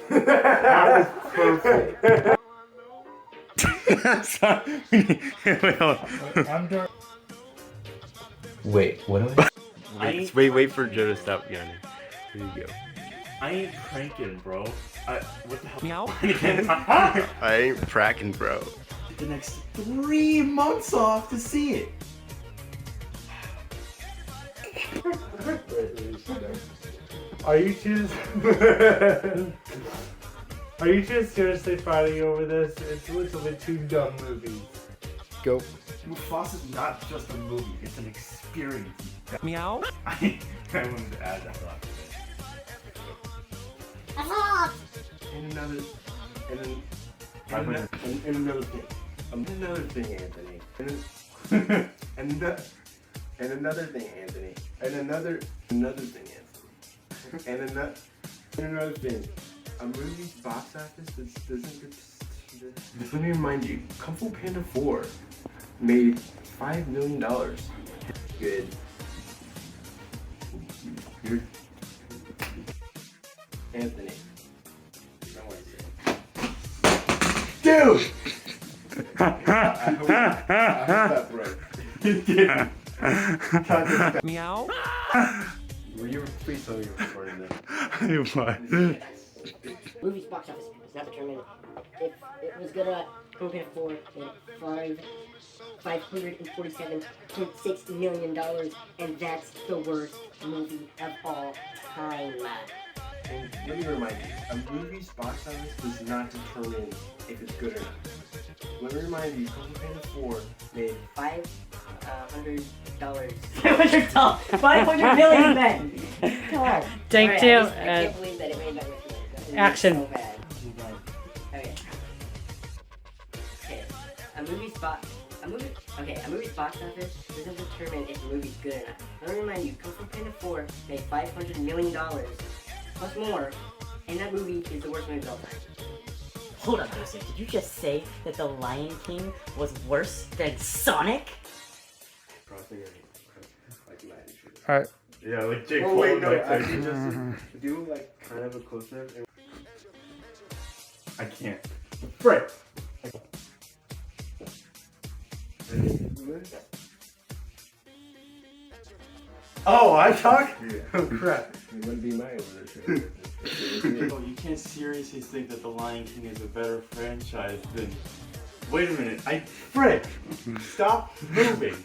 That was perfect. Wait, what am I? Wait for Joe to stop yawning. Here you go. I ain't pranking, bro. What the hell? Meow. I ain't fracking, bro. The next 3 months off to see it. Are you just Are you just seriously fighting over this? It's literally 2 dumb movies. Go. Mufasa's not just a movie; it's an experience. Meow. I wanted to add that thought. And another thing. Another thing, Anthony. And another thing, Anthony. And another thing, Anthony. And another thing. A movie's box office doesn't get. Let me remind you, Kung Fu Panda 4 made $5 million. Good. You're Anthony. Don't want to say. Dude! I hope that broke. Meow. Were you please tell me you were recording this? Movie's box office was not determined. If it was gonna Kung Fu Panda 4 made $547.6 million, and that's the worst movie of all time. And let me remind you, a movie's box office does not determine if it's good or not. Let me remind you, Kung Fu Panda 4 made $500. $500 million, man. Come on. Take Alright, two. I can't believe that it made that much money. It made Action. So bad. Okay. Okay. A movie's box office doesn't determine if a movie's good or not. Let me remind you, Kung Fu Panda 4 made $500 million plus more, and that movie is the worst movie of all time. Hold up, Joseph. Did you just say that The Lion King was worse than Sonic? Alright. Yeah, like Jake Oh Paul. wait, no, like, actually just do like kind of a close-up. I can't. Frick. Oh, I talk? Yeah. Oh, crap. It wouldn't be my over Oh, you can't seriously think that The Lion King is a better franchise than... Wait a minute, Frick! Stop moving!